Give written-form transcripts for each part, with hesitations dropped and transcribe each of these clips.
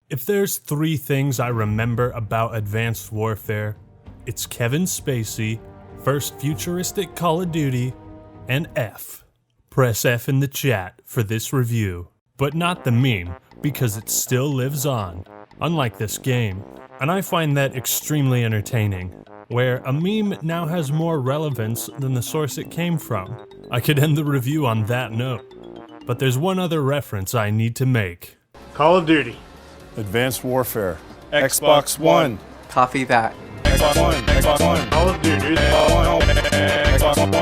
If there's three things I remember about Advanced Warfare, it's Kevin Spacey, first futuristic Call of Duty, and F. Press F in the chat for this review. But not the meme, because it still lives on, unlike this game. And I find that extremely entertaining, where a meme now has more relevance than the source it came from. I could end the review on that note. But there's one other reference I need to make. Call of Duty. Advanced Warfare. Xbox One. Copy that. Xbox One. Xbox One. Call of Duty. Xbox One.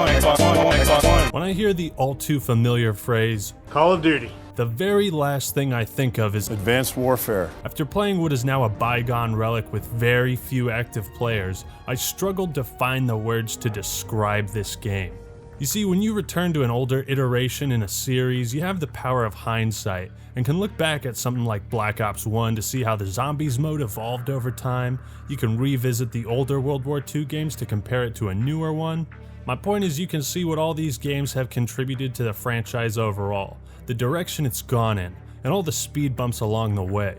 Xbox One. Xbox One. When I hear the all too familiar phrase, Call of Duty. the very last thing I think of is Advanced Warfare. after playing what is now a bygone relic with very few active players, I struggled to find the words to describe this game. You see, when you return to an older iteration in a series, you have the power of hindsight and can look back at something like Black Ops 1 to see how the zombies mode evolved over time. You can revisit the older World War II games to compare it to a newer one. My point is, you can see what all these games have contributed to the franchise overall, the direction it's gone in, and all the speed bumps along the way.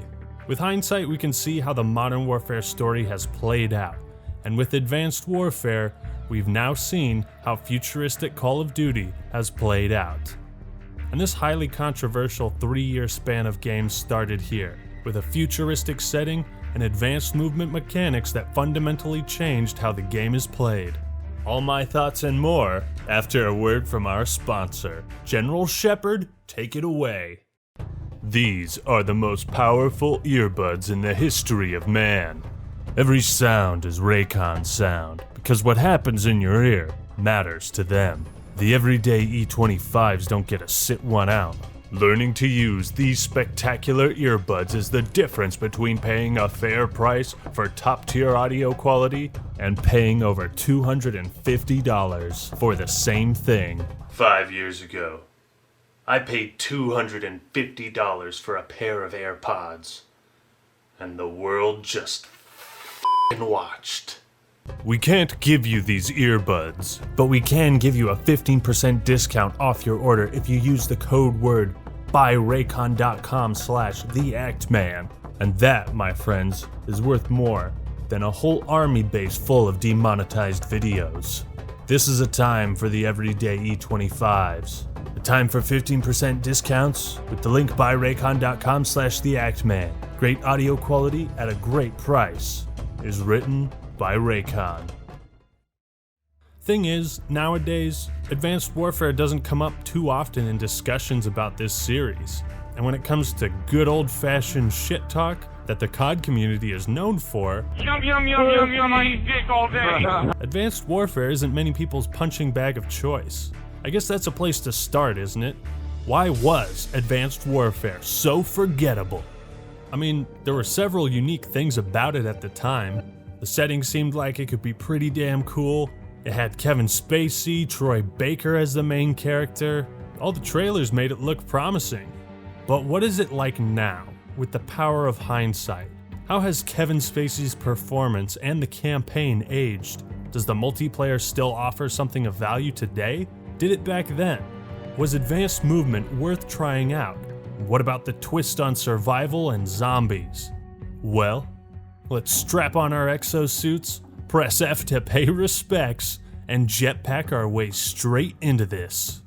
With hindsight, we can see how the Modern Warfare story has played out, and with Advanced Warfare, we've now seen how futuristic Call of Duty has played out. And this highly controversial 3-year span of games started here, with a futuristic setting and advanced movement mechanics that fundamentally changed how the game is played. All my thoughts and more after a word from our sponsor. General Shepard, take it away. These are the most powerful earbuds in the history of man. Every sound is Raycon sound, because what happens in your ear matters to them. The everyday E25s don't get to sit one out. Learning to use these spectacular earbuds is the difference between paying a fair price for top-tier audio quality and paying over $250 for the same thing. 5 years ago, I paid $250 for a pair of AirPods, and the world just watched. We can't give you these earbuds, but we can give you a 15% discount off your order if you use the code word buyraycon.com/theactman. And that, my friends, is worth more than a whole army base full of demonetized videos. This is a time for the everyday E25s. A time for 15% discounts with the link buyraycon.com/theactman. Great audio quality at a great price. Is written by Raycon. Thing is, nowadays, Advanced Warfare doesn't come up too often in discussions about this series. And when it comes to good old-fashioned shit talk that the COD community is known for, Yum, yum, yum, yum, yum, I eat dick all day. Advanced Warfare isn't many people's punching bag of choice. I guess that's a place to start, isn't it? Why was Advanced Warfare so forgettable? I mean, there were several unique things about it at the time. The setting seemed like it could be pretty damn cool. It had Kevin Spacey, Troy Baker as the main character. All the trailers made it look promising. But what is it like now, with the power of hindsight? How has Kevin Spacey's performance and the campaign aged? Does the multiplayer still offer something of value today? Did it back then? Was advanced movement worth trying out? What about the twist on survival and zombies? Well, let's strap on our exosuits, press F to pay respects, and jetpack our way straight into this.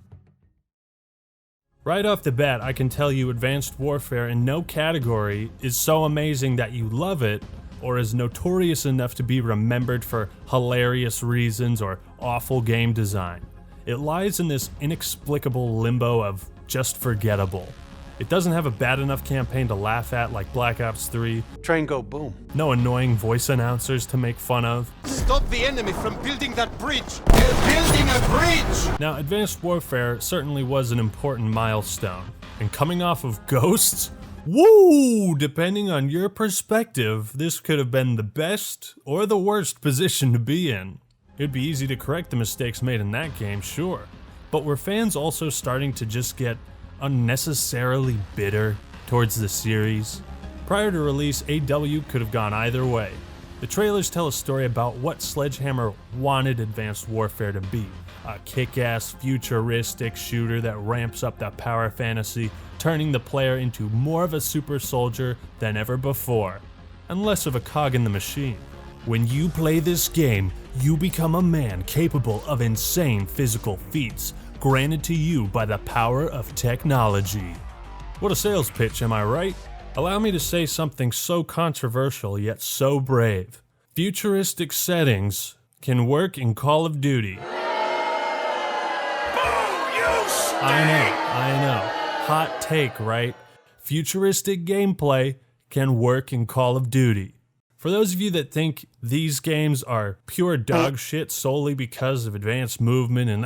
Right off the bat, I can tell you Advanced Warfare in no category is so amazing that you love it, or is notorious enough to be remembered for hilarious reasons or awful game design. It lies in this inexplicable limbo of just forgettable. It doesn't have a bad enough campaign to laugh at like Black Ops 3. Train go boom. No annoying voice announcers to make fun of. Stop the enemy from building that bridge! They're building a bridge! Now, Advanced Warfare certainly was an important milestone. And coming off of Ghosts, woo! Depending on your perspective, this could have been the best or the worst position to be in. It'd be easy to correct the mistakes made in that game, sure. But were fans also starting to just get unnecessarily bitter towards the series? Prior to release, AW could have gone either way. The trailers tell a story about what Sledgehammer wanted Advanced Warfare to be. A kick-ass, futuristic shooter that ramps up the power fantasy, turning the player into more of a super soldier than ever before, and less of a cog in the machine. When you play this game, you become a man capable of insane physical feats, granted to you by the power of technology. What a sales pitch, am I right? Allow me to say something so controversial yet so brave. Futuristic settings can work in Call of Duty. I know. Hot take, right? Futuristic gameplay can work in Call of Duty. For those of you that think these games are pure dog shit solely because of advanced movement and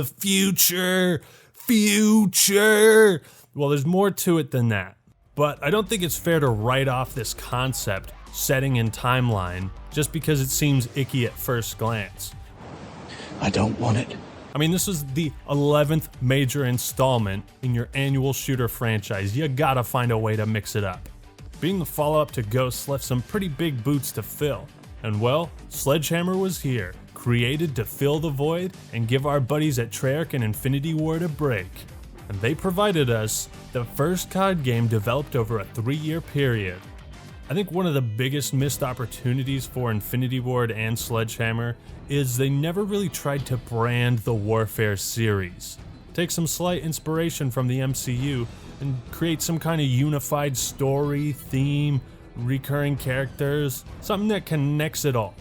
future, well, there's more to it than that. But I don't think it's fair to write off this concept, setting and timeline, just because it seems icky at first glance. I don't want it. I mean, this is the 11th major installment in your annual shooter franchise. You gotta find a way to mix it up. Being the follow-up to Ghosts left some pretty big boots to fill. And well, Sledgehammer was here, created to fill the void and give our buddies at Treyarch and Infinity Ward a break. And they provided us the first COD game developed over a 3-year period. I think one of the biggest missed opportunities for Infinity Ward and Sledgehammer is they never really tried to brand the Warfare series. Take some slight inspiration from the MCU and create some kind of unified story, theme, recurring characters, something that connects it all.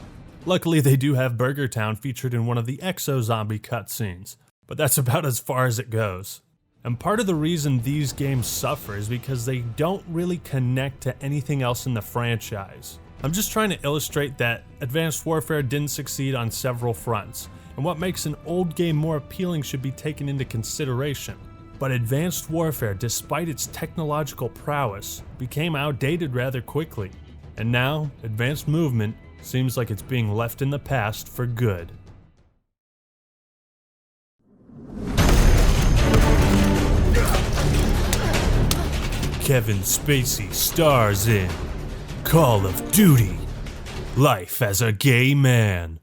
Luckily they do have Burger Town featured in one of the Exo Zombie cutscenes, but that's about as far as it goes. And part of the reason these games suffer is because they don't really connect to anything else in the franchise. I'm just trying to illustrate that Advanced Warfare didn't succeed on several fronts, and what makes an old game more appealing should be taken into consideration. But Advanced Warfare, despite its technological prowess, became outdated rather quickly, and now Advanced Movement seems like it's being left in the past for good. Kevin Spacey stars in Call of Duty: Life as a Gay Man.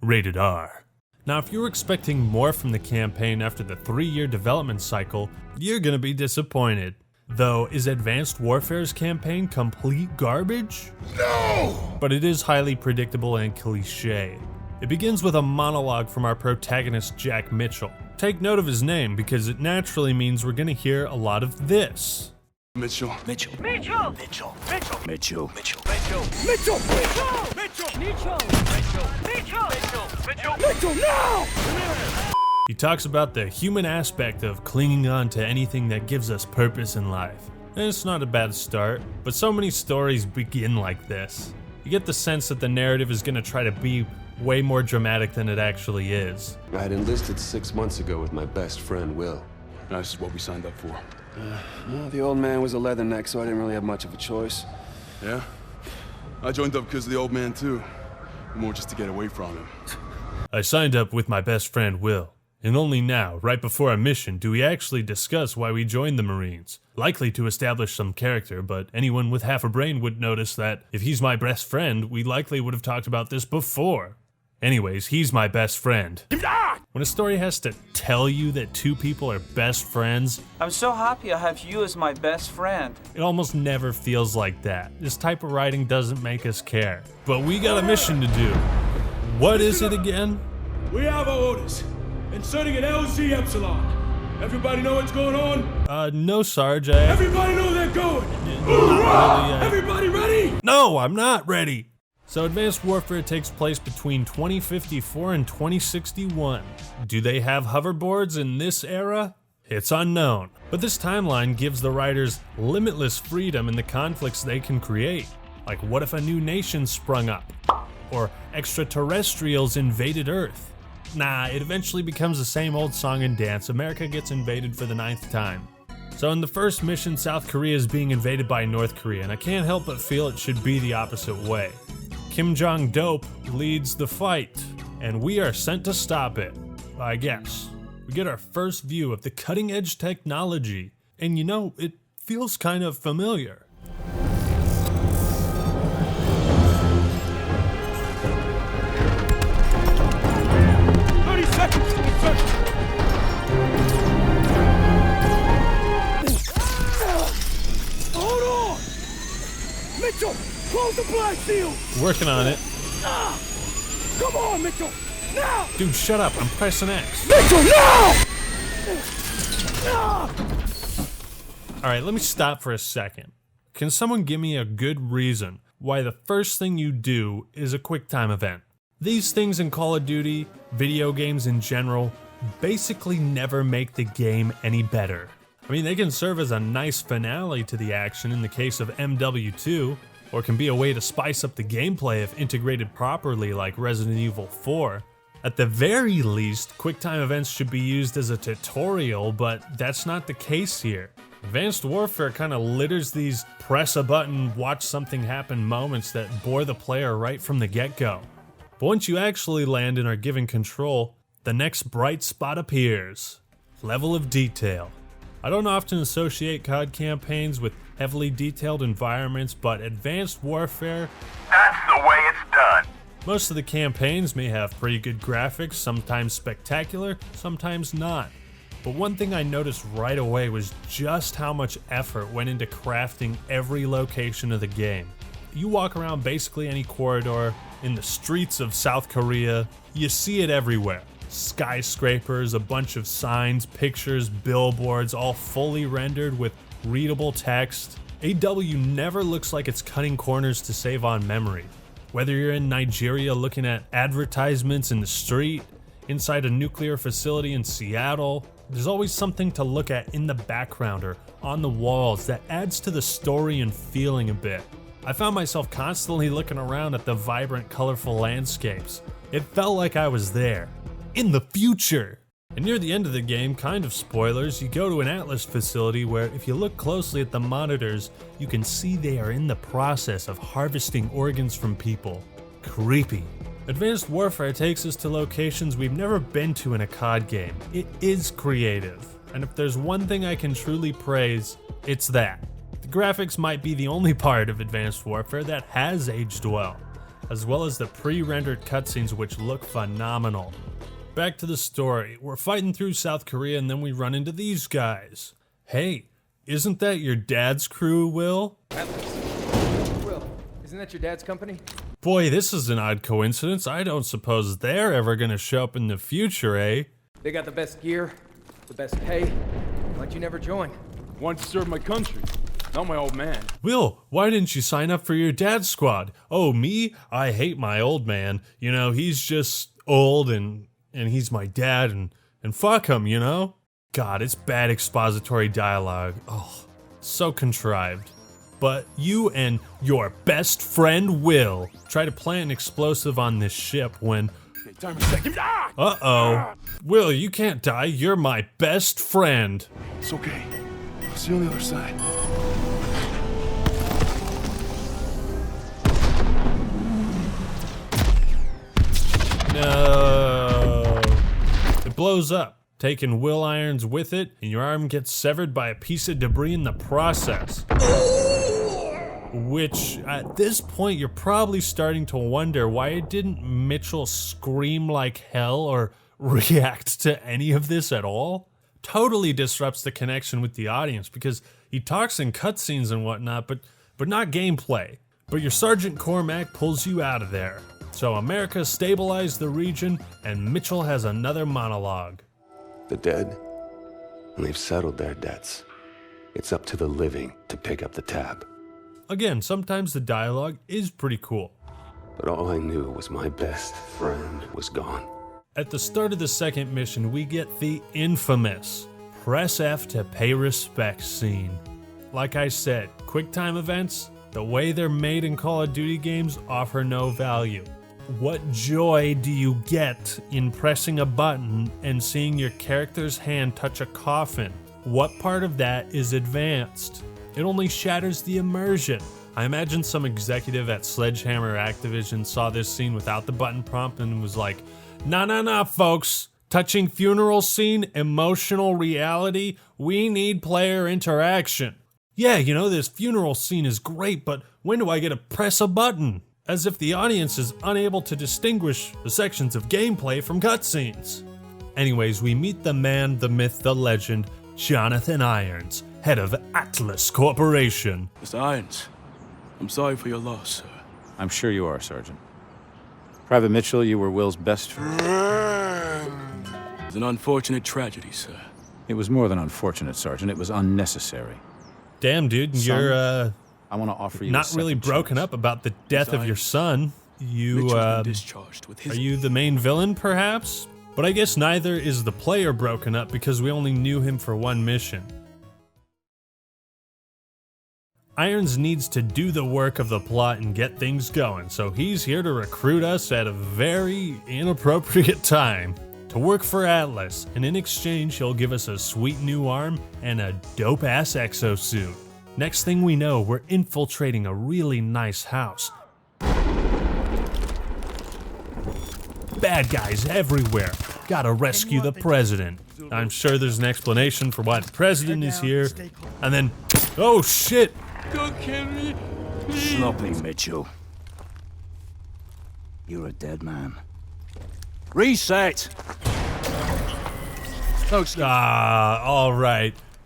Rated R. Now, if you were expecting more from the campaign after the 3-year development cycle, you're gonna be disappointed. Though, is Advanced Warfare's campaign complete garbage? No! But it is highly predictable and cliché. It begins with a monologue from our protagonist Jack Mitchell. Take note of his name because it naturally means we're gonna hear a lot of this. Mitchell. Mitchell! Mitchell. Mitchell! Mitchell. Mitchell! Mitchell. Mitchell! Mitchell. Mitchell! Mitchell. Mitchell! Mitchell, no! He talks about the human aspect of clinging on to anything that gives us purpose in life. And it's not a bad start, but so many stories begin like this. You get the sense that the narrative is gonna try to be way more dramatic than it actually is. I had enlisted 6 months ago with my best friend, Will. This is what we signed up for. Well, the old man was a leatherneck, so I didn't really have much of a choice. Yeah? I joined up because of the old man, too. More just to get away from him. I signed up with my best friend Will, and only now, right before our mission, do we actually discuss why we joined the Marines. Likely to establish some character, but anyone with half a brain would notice that if he's my best friend, we likely would have talked about this before. Anyways, he's my best friend. When a story has to tell you that two people are best friends, I'm so happy I have you as my best friend. it almost never feels like that. This type of writing doesn't make us care. But we got a mission to do. What is it again? We have our orders. Inserting an LZ Epsilon. Everybody know what's going on? No, Sarge. Everybody know they're going. Hoorah! Everybody ready? No, I'm not ready. So Advanced Warfare takes place between 2054 and 2061. Do they have hoverboards in this era? It's unknown. But this timeline gives the writers limitless freedom in the conflicts they can create. Like, what if a new nation sprung up? Or extraterrestrials invaded Earth? Nah, it eventually becomes the same old song and dance. America gets invaded for the 9th time. So in the first mission, South Korea is being invaded by North Korea, and I can't help but feel it should be the opposite way. Kim Jong-dope leads the fight, and we are sent to stop it, I guess. We get our first view of the cutting-edge technology, and you know, it feels kind of familiar. Mitchell! Close the blast shield! Working on it. Come on, Mitchell! Now! Dude, shut up. I'm pressing X. Mitchell, now! Alright, let me stop for a second. Can someone give me a good reason why the first thing you do is a QuickTime event? These things in Call of Duty, video games in general, basically never make the game any better. I mean, they can serve as a nice finale to the action in the case of MW2, or can be a way to spice up the gameplay if integrated properly like Resident Evil 4. At the very least, QuickTime events should be used as a tutorial, but that's not the case here. Advanced Warfare kinda litters these press a button, watch something happen moments that bore the player right from the get-go. But once you actually land and are given control, the next bright spot appears. Level of detail. I don't often associate COD campaigns with heavily detailed environments, but Advanced Warfare, That's the way it's done. most of the campaigns may have pretty good graphics, sometimes spectacular, sometimes not. But one thing I noticed right away was just how much effort went into crafting every location of the game. You walk around basically any corridor in the streets of South Korea, you see it everywhere. Skyscrapers, a bunch of signs, pictures, billboards, all fully rendered with readable text. AW never looks like it's cutting corners to save on memory. Whether you're in Nigeria looking at advertisements in the street, inside a nuclear facility in Seattle, there's always something to look at in the background or on the walls that adds to the story and feeling a bit. I found myself constantly looking around at the vibrant, colorful landscapes. It felt like I was there, in the future. And near the end of the game, kind of spoilers, you go to an Atlas facility where if you look closely at the monitors, you can see they are in the process of harvesting organs from people. Creepy. Advanced Warfare takes us to locations we've never been to in a COD game. It is creative, and if there's one thing I can truly praise, it's that. The graphics might be the only part of Advanced Warfare that has aged well as the pre-rendered cutscenes which look phenomenal. Back to the story, we're fighting through South Korea and then we run into these guys. Hey, isn't that your dad's crew, Will? Will, isn't that your dad's company? Boy, this is an odd coincidence. I don't suppose they're ever gonna show up in the future, eh? They got the best gear, the best pay. Why'd you never join? Wanted to serve my country, not my old man. Will, why didn't you sign up for your dad's squad? Oh, me? I hate my old man. You know, he's just old and he's my dad and fuck him, you know? God, it's bad expository dialogue. Oh, so contrived. But you and your best friend Will try to plant an explosive on this ship when... Okay, time a second. Ah! Uh-oh. Will, you can't die. You're my best friend. It's okay. I'll see you on the other side. No. It blows up, taking Will irons with it, and your arm gets severed by a piece of debris in the process. Which, at this point, you're probably starting to wonder why didn't Mitchell scream like hell or react to any of this at all? Totally disrupts the connection with the audience because he talks in cutscenes and whatnot, but not gameplay. But your Sergeant Cormac pulls you out of there. So America stabilized the region, and Mitchell has another monologue. The dead, and they've settled their debts. It's up to the living to pick up the tab. Again, sometimes the dialogue is pretty cool. But all I knew was my best friend was gone. At the start of the second mission, we get the infamous press F to pay respects scene. Like I said, QuickTime events, the way they're made in Call of Duty games, offer no value. What joy do you get in pressing a button and seeing your character's hand touch a coffin? What part of that is advanced? It only shatters the immersion. I imagine some executive at Sledgehammer Activision saw this scene without the button prompt and was like, nah, folks. Touching funeral scene, emotional reality, we need player interaction. Yeah, you know, this funeral scene is great, but when do I get to press a button? As if the audience is unable to distinguish the sections of gameplay from cutscenes. Anyways, we meet the man, the myth, the legend, Jonathan Irons, head of Atlas Corporation. Mr. Irons, I'm sorry for your loss, sir. I'm sure you are, Sergeant. Private Mitchell, you were Will's best friend. It was an unfortunate tragedy, sir. It was more than unfortunate, Sergeant. It was unnecessary. Damn, dude, Son, you're I want to offer you not a really second broken chance. up about the death of your son. You Mitchell's been discharged with his... are you the main villain, perhaps? But I guess neither is the player broken up because we only knew him for one mission. Irons needs to do the work of the plot and get things going, so he's here to recruit us at a very inappropriate time to work for Atlas, and in exchange he'll give us a sweet new arm and a dope-ass exosuit. Next thing we know, we're infiltrating a really nice house. Bad guys everywhere. Gotta rescue the president. I'm sure there's an explanation for why the president is here. And then, oh shit! Don't kill me, please. Sloppy, Mitchell. You're a dead man. Reset!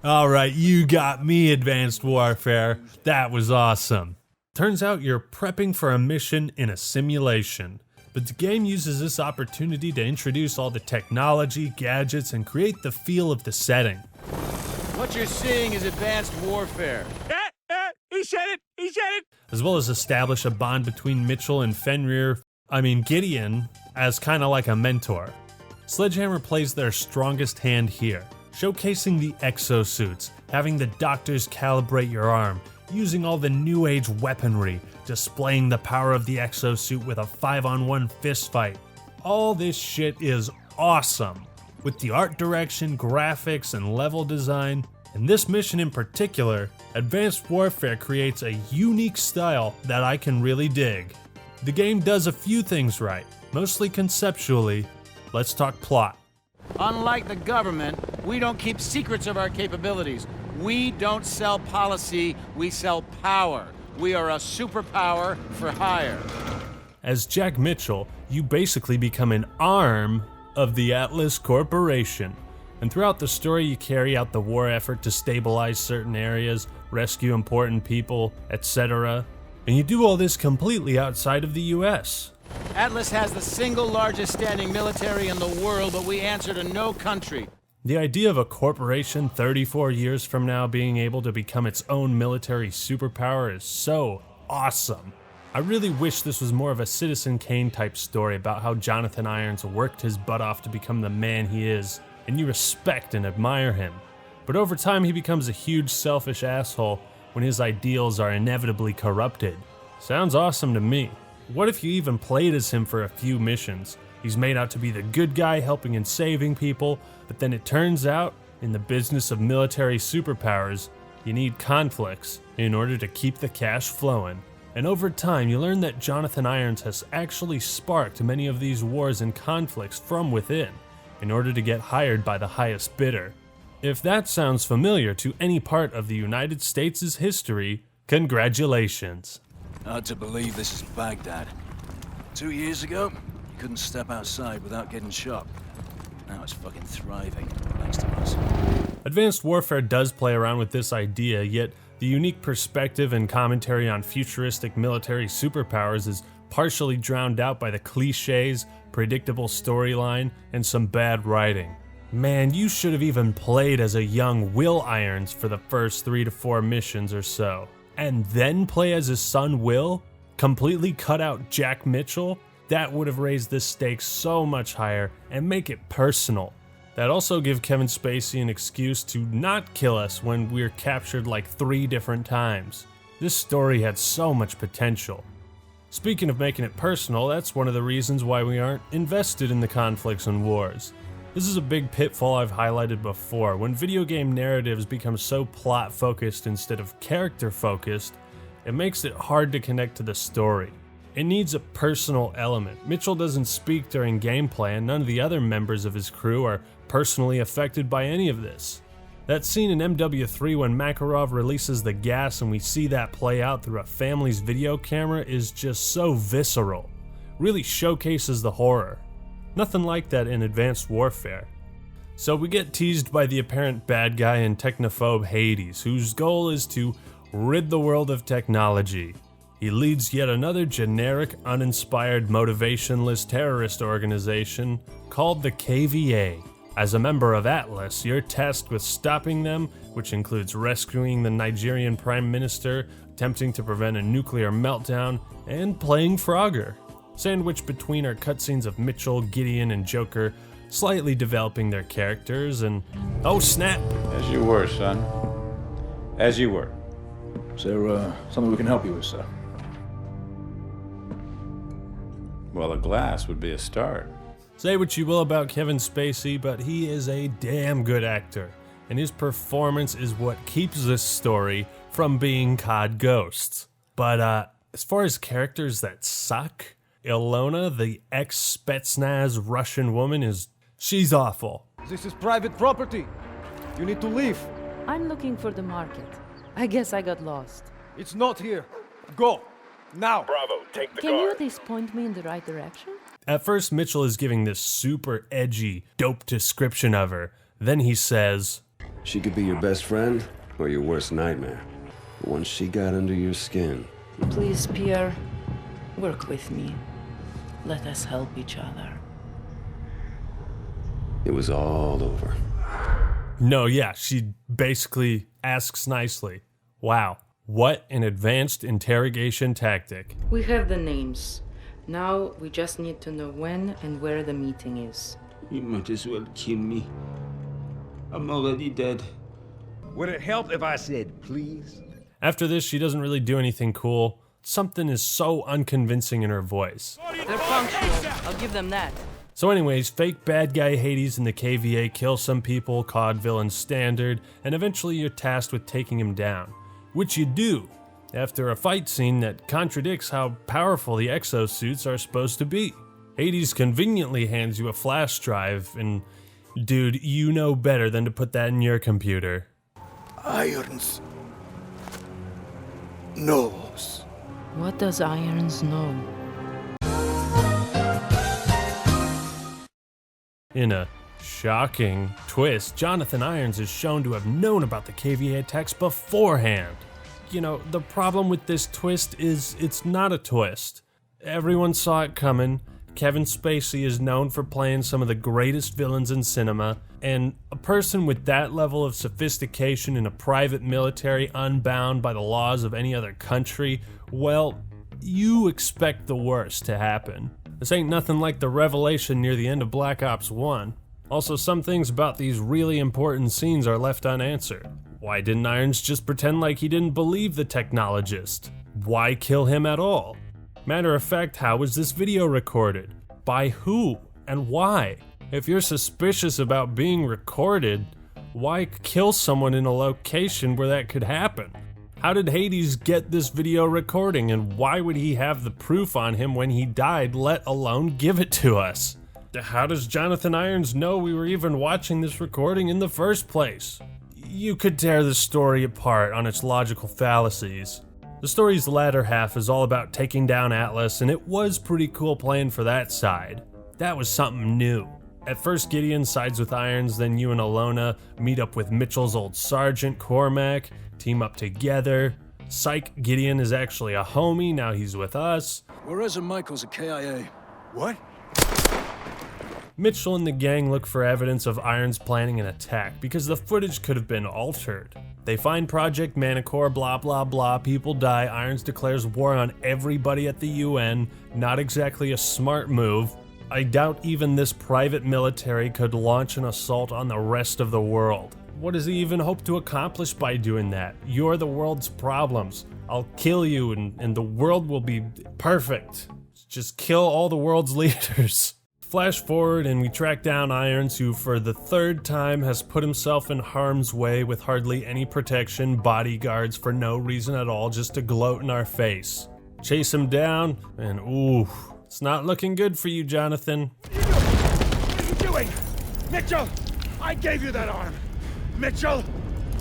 Alright, you got me, Advanced Warfare. That was awesome. Turns out you're prepping for a mission in a simulation, but the game uses this opportunity to introduce all the technology, gadgets, and create the feel of the setting. What you're seeing is Advanced Warfare. He said it! As well as establish a bond between Mitchell and Gideon, as kinda like a mentor. Sledgehammer plays their strongest hand here, showcasing the exosuits, having the doctors calibrate your arm, using all the new age weaponry, displaying the power of the exosuit with a 5-on-1 fistfight. All this shit is awesome. With the art direction, graphics, and level design, and this mission in particular, Advanced Warfare creates a unique style that I can really dig. The game does a few things right, mostly conceptually. Let's talk plot. Unlike the government, we don't keep secrets of our capabilities. We don't sell policy, we sell power. We are a superpower for hire. As Jack Mitchell, you basically become an arm of the Atlas Corporation. And throughout the story, you carry out the war effort to stabilize certain areas, rescue important people, etc. And you do all this completely outside of the US. Atlas has the single largest standing military in the world, but we answer to no country. The idea of a corporation 34 years from now being able to become its own military superpower is so awesome. I really wish this was more of a Citizen Kane type story about how Jonathan Irons worked his butt off to become the man he is, and you respect and admire him. But over time he becomes a huge selfish asshole when his ideals are inevitably corrupted. Sounds awesome to me. What if you even played as him for a few missions? He's made out to be the good guy helping and saving people, but then it turns out, in the business of military superpowers, you need conflicts in order to keep the cash flowing. And over time, you learn that Jonathan Irons has actually sparked many of these wars and conflicts from within, in order to get hired by the highest bidder. If that sounds familiar to any part of the United States' history, congratulations. Hard to believe this is Baghdad. 2 years ago, you couldn't step outside without getting shot. Now it's fucking thriving, thanks to us. Advanced Warfare does play around with this idea, yet the unique perspective and commentary on futuristic military superpowers is partially drowned out by the cliches, predictable storyline, and some bad writing. Man, you should have even played as a young Will Irons for the first 3 to 4 missions or so. And then play as his son Will? Completely cut out Jack Mitchell? That would have raised the stakes so much higher and make it personal. That also give Kevin Spacey an excuse to not kill us when we're captured like 3 different times. This story had so much potential. Speaking of making it personal, that's one of the reasons why we aren't invested in the conflicts and wars. This is a big pitfall I've highlighted before. When video game narratives become so plot-focused instead of character-focused, it makes it hard to connect to the story. It needs a personal element. Mitchell doesn't speak during gameplay, and none of the other members of his crew are personally affected by any of this. That scene in MW3 when Makarov releases the gas and we see that play out through a family's video camera is just so visceral. Really showcases the horror. Nothing like that in Advanced Warfare. So we get teased by the apparent bad guy and technophobe Hades, whose goal is to rid the world of technology. He leads yet another generic, uninspired, motivationless terrorist organization called the KVA. As a member of Atlas, you're tasked with stopping them, which includes rescuing the Nigerian Prime Minister, attempting to prevent a nuclear meltdown, and playing Frogger. Sandwiched between are cutscenes of Mitchell, Gideon, and Joker, slightly developing their characters, and oh snap! As you were, son. As you were. Is there something we can help you with, sir? Well, a glass would be a start. Say what you will about Kevin Spacey, but he is a damn good actor, and his performance is what keeps this story from being COD Ghosts. But as far as characters that suck, Ilona, the ex-Spetsnaz Russian woman, she's awful. This is private property. You need to leave. I'm looking for the market. I guess I got lost. It's not here. Go. Now. Bravo, take the Can you guard. at least point me in the right direction? At first, Mitchell is giving this super edgy, dope description of her. Then he says, She could be your best friend or your worst nightmare. But once she got under your skin... Please, Pierre, work with me. Let us help each other. It was all over. No, yeah, she basically asks nicely. Wow, what an advanced interrogation tactic. We have the names. Now we just need to know when and where the meeting is. You might as well kill me. I'm already dead. Would it help if I said please? After this, she doesn't really do anything cool. Something is so unconvincing in her voice. They're punctual. I'll give them that. So anyways, fake bad guy Hades and the KVA kill some people, COD villain standard, and eventually you're tasked with taking him down. Which you do, after a fight scene that contradicts how powerful the exosuits are supposed to be. Hades conveniently hands you a flash drive, and dude, you know better than to put that in your computer. Irons knows. What does Irons know? In a shocking twist, Jonathan Irons is shown to have known about the KVA attacks beforehand. You know, the problem with this twist is it's not a twist. Everyone saw it coming. Kevin Spacey is known for playing some of the greatest villains in cinema, and a person with that level of sophistication in a private military unbound by the laws of any other country, well, you expect the worst to happen. This ain't nothing like the revelation near the end of Black Ops 1. Also, some things about these really important scenes are left unanswered. Why didn't Irons just pretend like he didn't believe the technologist? Why kill him at all? Matter of fact, how was this video recorded? By who? And why? If you're suspicious about being recorded, why kill someone in a location where that could happen? How did Hades get this video recording, and why would he have the proof on him when he died, let alone give it to us? How does Jonathan Irons know we were even watching this recording in the first place? You could tear the story apart on its logical fallacies. The story's latter half is all about taking down Atlas, and it was pretty cool playing for that side. That was something new. At first, Gideon sides with Irons, then you and Ilona meet up with Mitchell's old sergeant, Cormac, team up together. Psych, Gideon is actually a homie, now he's with us. Juarez and Michael's a KIA. What? Mitchell and the gang look for evidence of Irons planning an attack, because the footage could have been altered. They find Project Manticore, blah blah blah, people die, Irons declares war on everybody at the UN, not exactly a smart move. I doubt even this private military could launch an assault on the rest of the world. What does he even hope to accomplish by doing that? You're the world's problems. I'll kill you and the world will be perfect. Just kill all the world's leaders. Flash forward and we track down Irons, who for the third time has put himself in harm's way with hardly any protection, bodyguards for no reason at all, just to gloat in our face. Chase him down, and ooh, it's not looking good for you, Jonathan. What are you doing? Mitchell, I gave you that arm. Mitchell,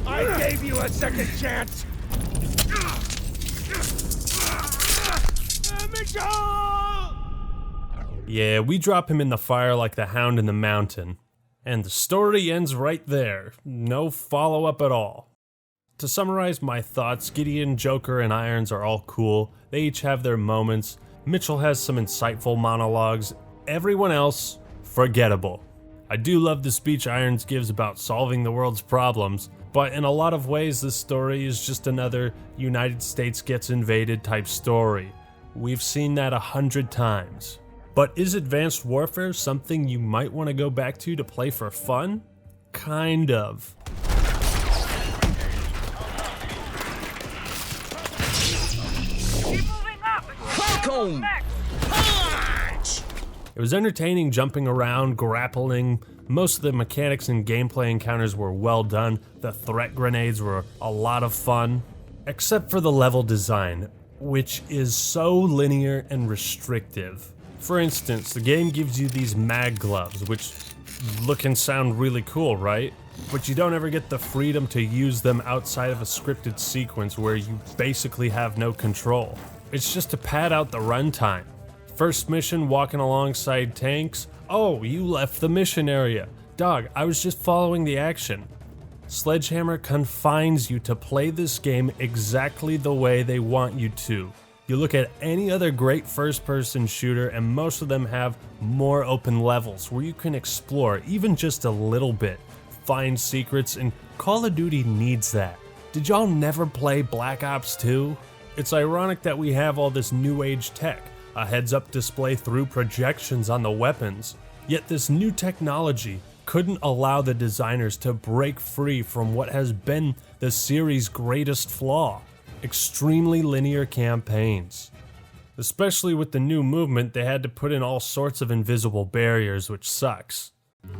I gave you a second chance. Mitchell! Yeah, we drop him in the fire like the hound in the mountain. And the story ends right there. No follow-up at all. To summarize my thoughts, Gideon, Joker, and Irons are all cool. They each have their moments. Mitchell has some insightful monologues. Everyone else, forgettable. I do love the speech Irons gives about solving the world's problems, but in a lot of ways this story is just another United States gets invaded type story. We've seen that 100 times. But is Advanced Warfare something you might want to go back to play for fun? Kind of. Welcome! It was entertaining jumping around, grappling. Most of the mechanics and gameplay encounters were well done. The threat grenades were a lot of fun. Except for the level design, which is so linear and restrictive. For instance, the game gives you these mag gloves, which look and sound really cool, right? But you don't ever get the freedom to use them outside of a scripted sequence where you basically have no control. It's just to pad out the runtime. First mission, walking alongside tanks. Oh, you left the mission area. Dog, I was just following the action. Sledgehammer confines you to play this game exactly the way they want you to. You look at any other great first-person shooter and most of them have more open levels where you can explore even just a little bit, find secrets, and Call of Duty needs that. Did y'all never play Black Ops 2? It's ironic that we have all this new age tech, a heads-up display through projections on the weapons, yet this new technology couldn't allow the designers to break free from what has been the series' greatest flaw: extremely linear campaigns. Especially with the new movement, they had to put in all sorts of invisible barriers, which sucks.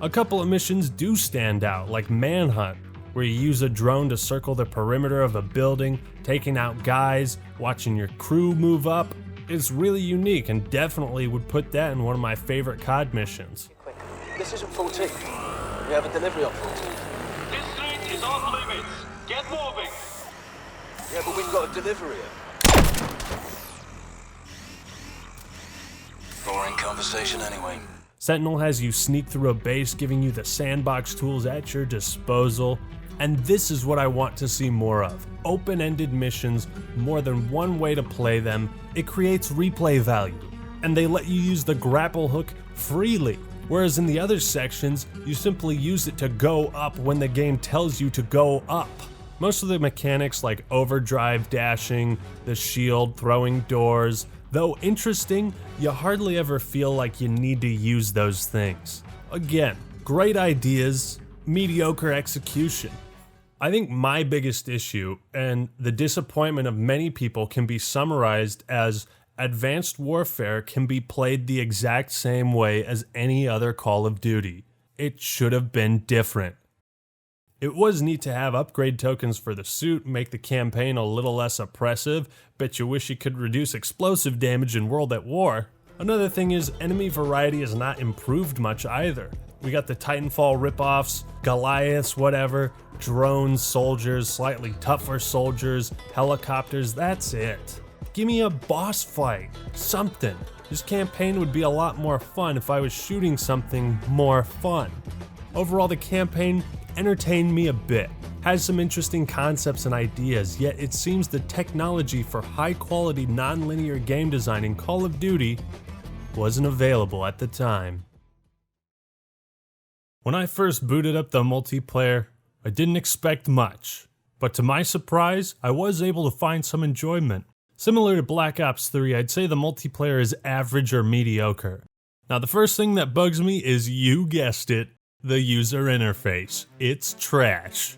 A couple of missions do stand out, like Manhunt, where you use a drone to circle the perimeter of a building, taking out guys, watching your crew move up. It's really unique and definitely would put that in one of my favorite COD missions. This isn't 14. We have a delivery on 14. This street is off limits. Get moving. Yeah, but we've got a delivery. Boring conversation anyway. Sentinel has you sneak through a base, giving you the sandbox tools at your disposal. And this is what I want to see more of. Open-ended missions, more than one way to play them. It creates replay value. And they let you use the grapple hook freely. Whereas in the other sections, you simply use it to go up when the game tells you to go up. Most of the mechanics like overdrive dashing, the shield, throwing doors, though interesting, you hardly ever feel like you need to use those things. Again, great ideas, mediocre execution. I think my biggest issue, and the disappointment of many people, can be summarized as Advanced Warfare can be played the exact same way as any other Call of Duty. It should have been different. It was neat to have upgrade tokens for the suit, make the campaign a little less oppressive. Bet you wish you could reduce explosive damage in World at War. Another thing is, enemy variety has not improved much either. We got the Titanfall ripoffs, Goliaths, whatever, drones, soldiers, slightly tougher soldiers, helicopters, that's it. Give me a boss fight, something. This campaign would be a lot more fun if I was shooting something more fun. Overall, the campaign entertained me a bit. Has some interesting concepts and ideas, yet it seems the technology for high-quality non-linear game design in Call of Duty wasn't available at the time. When I first booted up the multiplayer, I didn't expect much, but to my surprise, I was able to find some enjoyment. Similar to Black Ops 3, I'd say the multiplayer is average or mediocre. Now the first thing that bugs me is, you guessed it, the user interface. It's trash.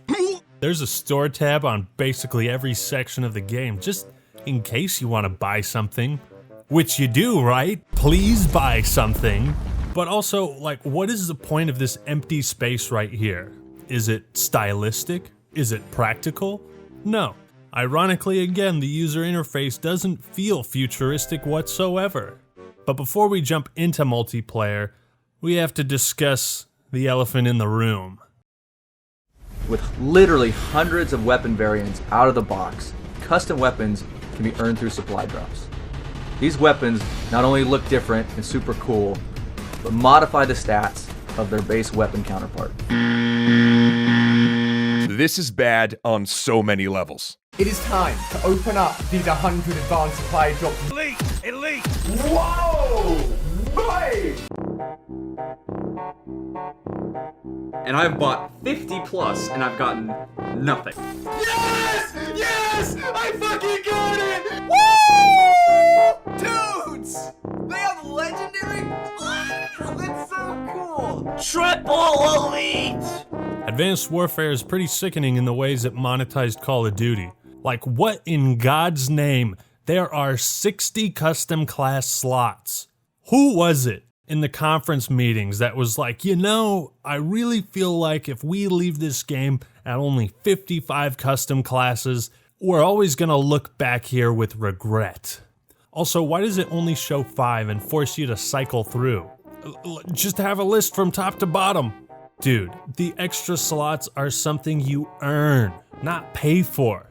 There's a store tab on basically every section of the game, just in case you want to buy something. Which you do, right? Please buy something. But also, like, what is the point of this empty space right here? Is it stylistic? Is it practical? No. Ironically, again, the user interface doesn't feel futuristic whatsoever. But before we jump into multiplayer, we have to discuss the elephant in the room. With literally hundreds of weapon variants out of the box, custom weapons can be earned through supply drops. These weapons not only look different and super cool, but modify the stats of their base weapon counterpart. This is bad on so many levels. It is time to open up these 100 advanced supply drops. Elite! Whoa! Boy! And I've bought 50 plus and I've gotten nothing. Yes! Yes! I fucking got it! Woo! Dudes! They have legendary? Wow, that's so cool! Triple elite! Advanced Warfare is pretty sickening in the ways it monetized Call of Duty. Like, what in God's name? There are 60 custom class slots. Who was it in the conference meetings that was like, you know, I really feel like if we leave this game at only 55 custom classes, we're always gonna look back here with regret. Also, why does it only show 5 and force you to cycle through? Just have a list from top to bottom. Dude, the extra slots are something you earn, not pay for.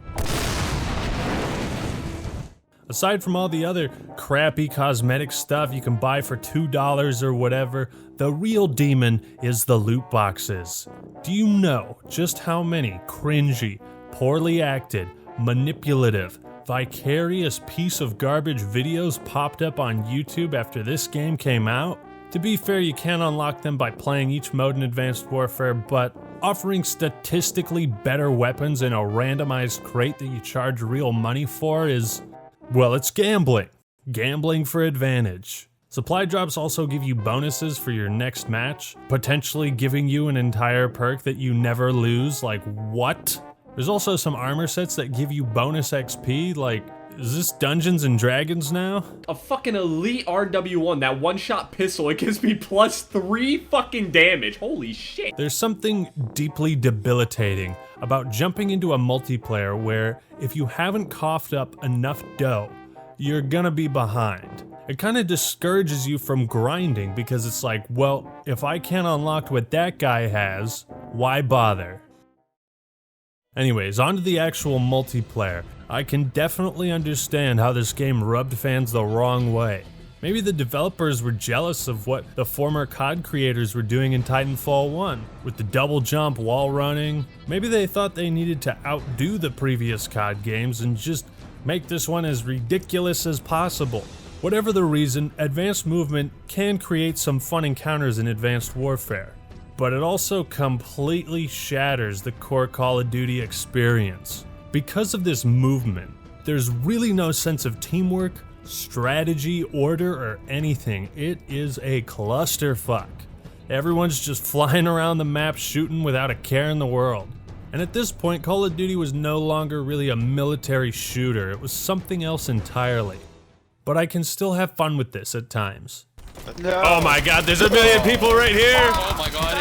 Aside from all the other crappy cosmetic stuff you can buy for $2 or whatever, the real demon is the loot boxes. Do you know just how many cringy, poorly acted, manipulative, vicarious piece of garbage videos popped up on YouTube after this game came out? To be fair, you can unlock them by playing each mode in Advanced Warfare, but offering statistically better weapons in a randomized crate that you charge real money for is, well, it's gambling. Gambling for advantage. Supply drops also give you bonuses for your next match, potentially giving you an entire perk that you never lose, like what? There's also some armor sets that give you bonus XP, like, is this Dungeons and Dragons now? A fucking elite RW1, that one-shot pistol, it gives me +3 fucking damage. Holy shit. There's something deeply debilitating about jumping into a multiplayer where if you haven't coughed up enough dough, you're gonna be behind. It kind of discourages you from grinding because it's like, well, if I can't unlock what that guy has, why bother? Anyways, on to the actual multiplayer. I can definitely understand how this game rubbed fans the wrong way. Maybe the developers were jealous of what the former COD creators were doing in Titanfall 1, with the double jump, wall running. Maybe they thought they needed to outdo the previous COD games and just make this one as ridiculous as possible. Whatever the reason, advanced movement can create some fun encounters in Advanced Warfare, but it also completely shatters the core Call of Duty experience. Because of this movement, there's really no sense of teamwork, strategy, order, or anything. It is a clusterfuck. Everyone's just flying around the map shooting without a care in the world. And at this point, Call of Duty was no longer really a military shooter, it was something else entirely. But I can still have fun with this at times. No. Oh my god, there's a million people right here! Oh my god,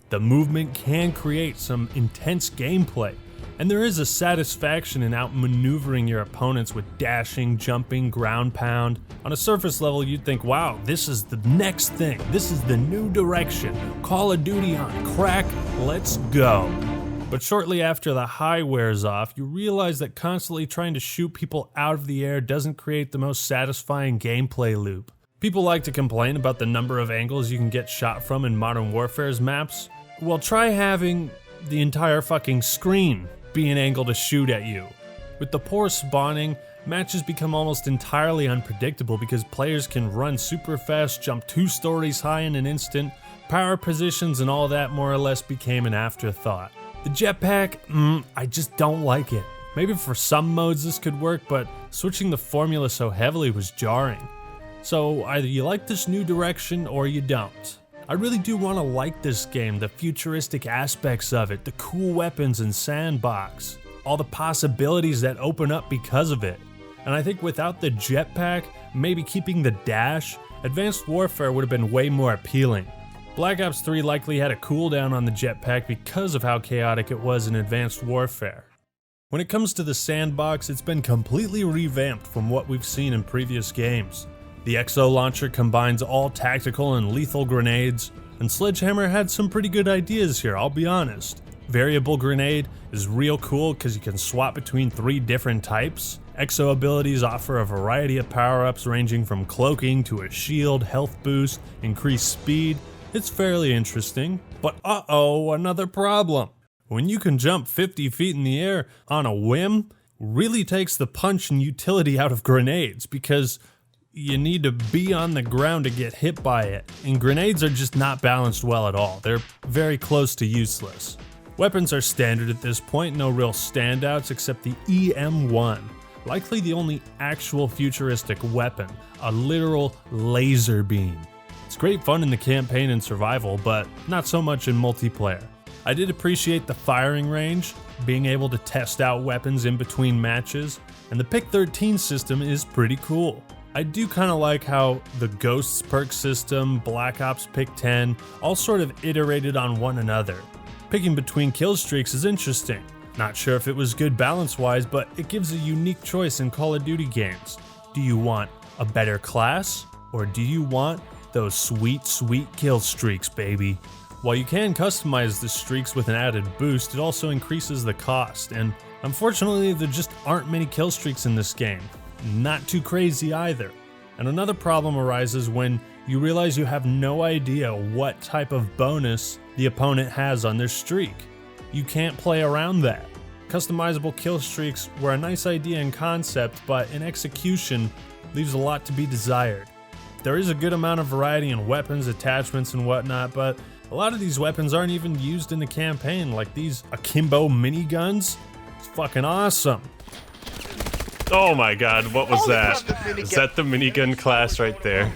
The movement can create some intense gameplay, and there is a satisfaction in outmaneuvering your opponents with dashing, jumping, ground pound. On a surface level, you'd think, wow, this is the next thing. This is the new direction. Call of Duty on crack, let's go. But shortly after the high wears off, you realize that constantly trying to shoot people out of the air doesn't create the most satisfying gameplay loop. People like to complain about the number of angles you can get shot from in Modern Warfare's maps. Well, try having the entire fucking screen be an angle to shoot at you. With the poor spawning, matches become almost entirely unpredictable because players can run super fast, jump 2 stories high in an instant, power positions and all that more or less became an afterthought. The jetpack, I just don't like it. Maybe for some modes this could work, but switching the formula so heavily was jarring. So either you like this new direction or you don't. I really do want to like this game, the futuristic aspects of it, the cool weapons and Sandbox, all the possibilities that open up because of it. And I think without the jetpack, maybe keeping the dash, Advanced Warfare would have been way more appealing. Black Ops 3 likely had a cooldown on the jetpack because of how chaotic it was in Advanced Warfare. When it comes to the Sandbox, it's been completely revamped from what we've seen in previous games. The Exo launcher combines all tactical and lethal grenades, and Sledgehammer had some pretty good ideas here, I'll be honest. Variable grenade is real cool because you can swap between 3 different types. Exo abilities offer a variety of power-ups ranging from cloaking to a shield, health boost, increased speed. It's fairly interesting, but uh-oh, another problem. When you can jump 50 feet in the air on a whim, really takes the punch and utility out of grenades because you need to be on the ground to get hit by it, and grenades are just not balanced well at all. They're very close to useless. Weapons are standard at this point, no real standouts except the EM1, likely the only actual futuristic weapon, a literal laser beam. It's great fun in the campaign and survival, but not so much in multiplayer. I did appreciate the firing range, being able to test out weapons in between matches, and the Pick 13 system is pretty cool. I do kind of like how the Ghosts perk system, Black Ops Pick 10, all sort of iterated on one another. Picking between kill streaks is interesting. Not sure if it was good balance-wise, but it gives a unique choice in Call of Duty games. Do you want a better class, or do you want those sweet, sweet kill streaks, baby? While you can customize the streaks with an added boost, it also increases the cost, and unfortunately there just aren't many kill streaks in this game. Not too crazy either. And another problem arises when you realize you have no idea what type of bonus the opponent has on their streak. You can't play around that. Customizable kill streaks were a nice idea in concept, but in execution leaves a lot to be desired. There is a good amount of variety in weapons, attachments, and whatnot, but a lot of these weapons aren't even used in the campaign, like these akimbo miniguns. It's fucking awesome. Oh my god, what was that? Is that the minigun class right there?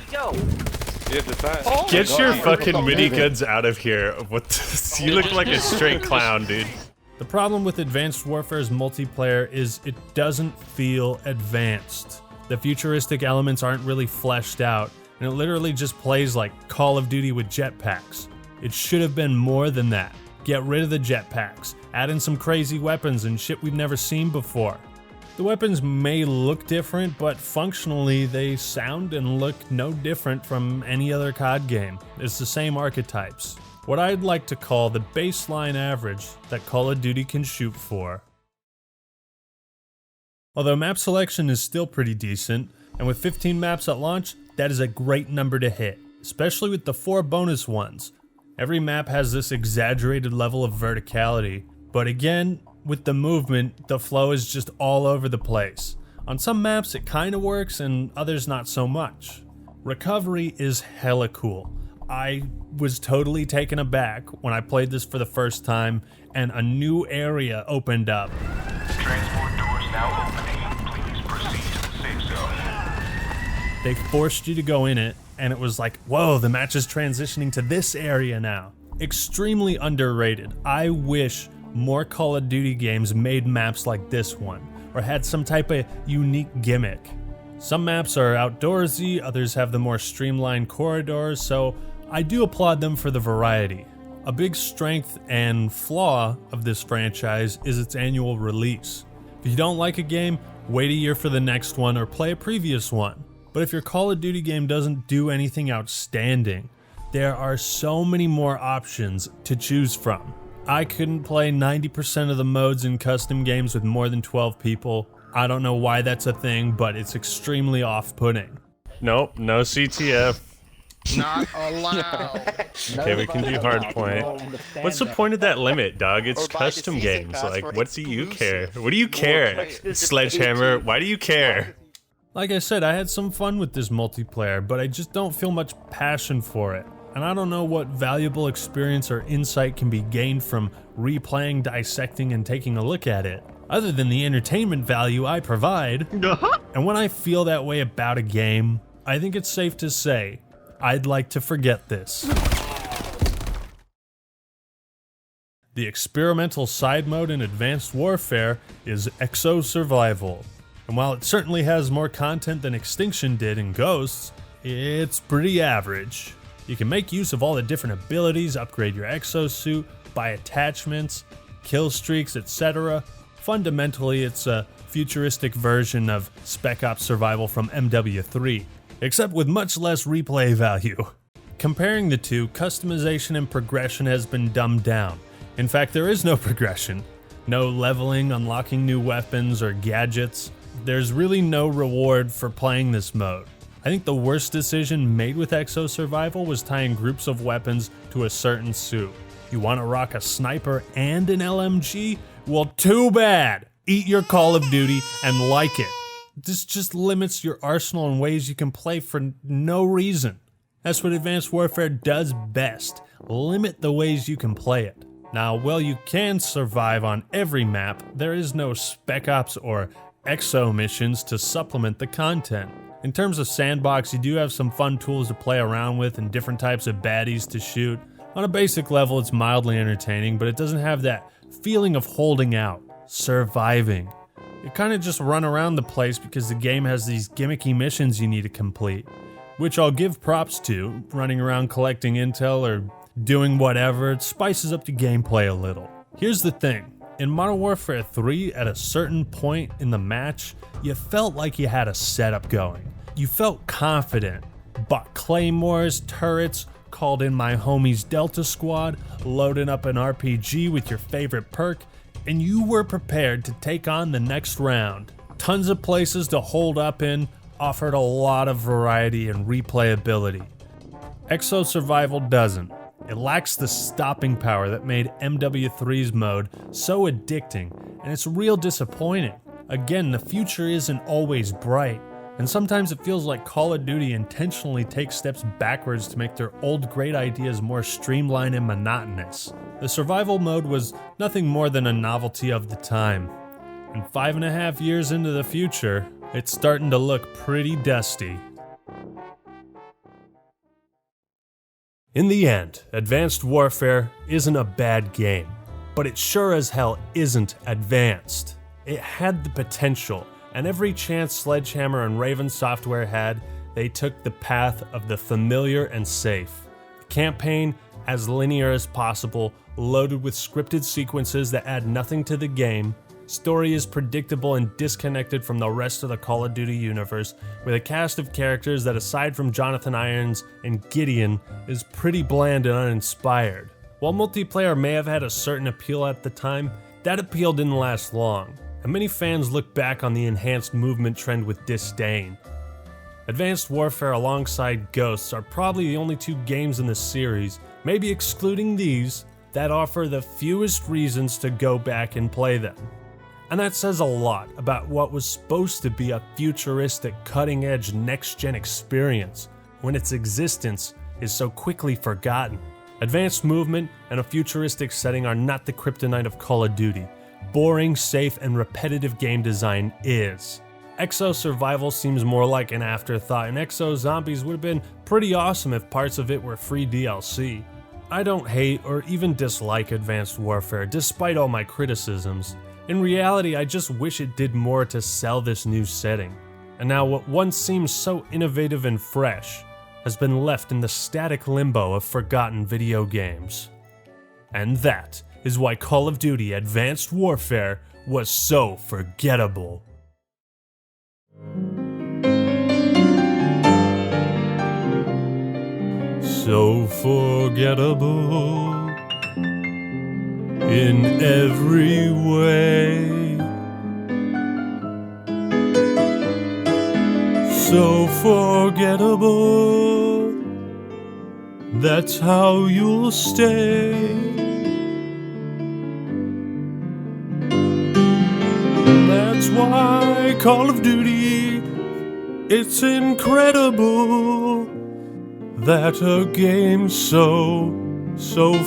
Get your fucking miniguns out of here. What the, you look like a straight clown, dude. The problem with Advanced Warfare's multiplayer is it doesn't feel advanced. The futuristic elements aren't really fleshed out, and it literally just plays like Call of Duty with jetpacks. It should have been more than that. Get rid of the jetpacks, add in some crazy weapons and shit we've never seen before. The weapons may look different, but functionally they sound and look no different from any other COD game. It's the same archetypes. What I'd like to call the baseline average that Call of Duty can shoot for. Although map selection is still pretty decent, and with 15 maps at launch, that is a great number to hit, especially with the 4 bonus ones. Every map has this exaggerated level of verticality, but again, with the movement, the flow is just all over the place. On some maps it kinda works, and others not so much. Recovery is hella cool. I was totally taken aback when I played this for the first time, and a new area opened up. Transport doors now opening. Please proceed to the safe zone. They forced you to go in it, and it was like, whoa, the match is transitioning to this area now. Extremely underrated. I wish more Call of Duty games made maps like this one, or had some type of unique gimmick. Some maps are outdoorsy, others have the more streamlined corridors, so I do applaud them for the variety. A big strength and flaw of this franchise is its annual release. If you don't like a game, wait a year for the next one or play a previous one. But if your Call of Duty game doesn't do anything outstanding, there are so many more options to choose from. I couldn't play 90% of the modes in custom games with more than 12 people. I don't know why that's a thing, but it's extremely off-putting. Nope, no CTF. Not allowed. Okay, we can do hardpoint. What's the point of that limit, dog? It's custom games. Like, what do you care? What do you care? Sledgehammer, why do you care? Like I said, I had some fun with this multiplayer, but I just don't feel much passion for it. And I don't know what valuable experience or insight can be gained from replaying, dissecting, and taking a look at it, other than the entertainment value I provide. And when I feel that way about a game, I think it's safe to say, I'd like to forget this. The experimental side mode in Advanced Warfare is Exo Survival. And while it certainly has more content than Extinction did in Ghosts, it's pretty average. You can make use of all the different abilities, upgrade your exosuit, buy attachments, kill streaks, etc. Fundamentally, it's a futuristic version of Spec Ops Survival from MW3, except with much less replay value. Comparing the two, customization and progression has been dumbed down. In fact, there is no progression. No leveling, unlocking new weapons, or gadgets. There's really no reward for playing this mode. I think the worst decision made with Exo Survival was tying groups of weapons to a certain suit. You want to rock a sniper and an LMG? Well, too bad! Eat your Call of Duty and like it. This just limits your arsenal in ways you can play for no reason. That's what Advanced Warfare does best. Limit the ways you can play it. Now, while you can survive on every map, there is no Spec Ops or Exo missions to supplement the content. In terms of Sandbox, you do have some fun tools to play around with and different types of baddies to shoot. On a basic level, it's mildly entertaining, but it doesn't have that feeling of holding out, surviving. You kind of just run around the place because the game has these gimmicky missions you need to complete, which I'll give props to. Running around collecting intel or doing whatever, it spices up the gameplay a little. Here's the thing. In Modern Warfare 3, at a certain point in the match, you felt like you had a setup going. You felt confident. Bought claymores, turrets, called in my homies Delta Squad, loading up an RPG with your favorite perk, and you were prepared to take on the next round. Tons of places to hold up in, offered a lot of variety and replayability. Exo Survival doesn't. It lacks the stopping power that made MW3's mode so addicting, and it's real disappointing. Again, the future isn't always bright, and sometimes it feels like Call of Duty intentionally takes steps backwards to make their old great ideas more streamlined and monotonous. The survival mode was nothing more than a novelty of the time, and 5.5 years into the future, it's starting to look pretty dusty. In the end, Advanced Warfare isn't a bad game, but it sure as hell isn't advanced. It had the potential, and every chance Sledgehammer and Raven Software had, they took the path of the familiar and safe. The campaign, as linear as possible, loaded with scripted sequences that add nothing to the game. Story is predictable and disconnected from the rest of the Call of Duty universe, with a cast of characters that, aside from Jonathan Irons and Gideon, is pretty bland and uninspired. While multiplayer may have had a certain appeal at the time, that appeal didn't last long, and many fans look back on the enhanced movement trend with disdain. Advanced Warfare alongside Ghosts are probably the only two games in the series, maybe excluding these, that offer the fewest reasons to go back and play them. And that says a lot about what was supposed to be a futuristic, cutting-edge, next-gen experience, when its existence is so quickly forgotten. Advanced movement and a futuristic setting are not the kryptonite of Call of Duty. Boring, safe, and repetitive game design is. Exo Survival seems more like an afterthought, and Exo Zombies would have been pretty awesome if parts of it were free DLC. I don't hate or even dislike Advanced Warfare, despite all my criticisms. In reality, I just wish it did more to sell this new setting. And now what once seemed so innovative and fresh has been left in the static limbo of forgotten video games. And that is why Call of Duty Advanced Warfare was so forgettable. So forgettable in every way, so forgettable, that's how you'll stay. That's why Call of Duty, it's incredible that a game so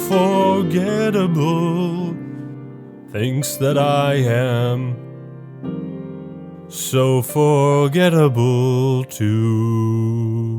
forgettable thinks that I am so forgettable too.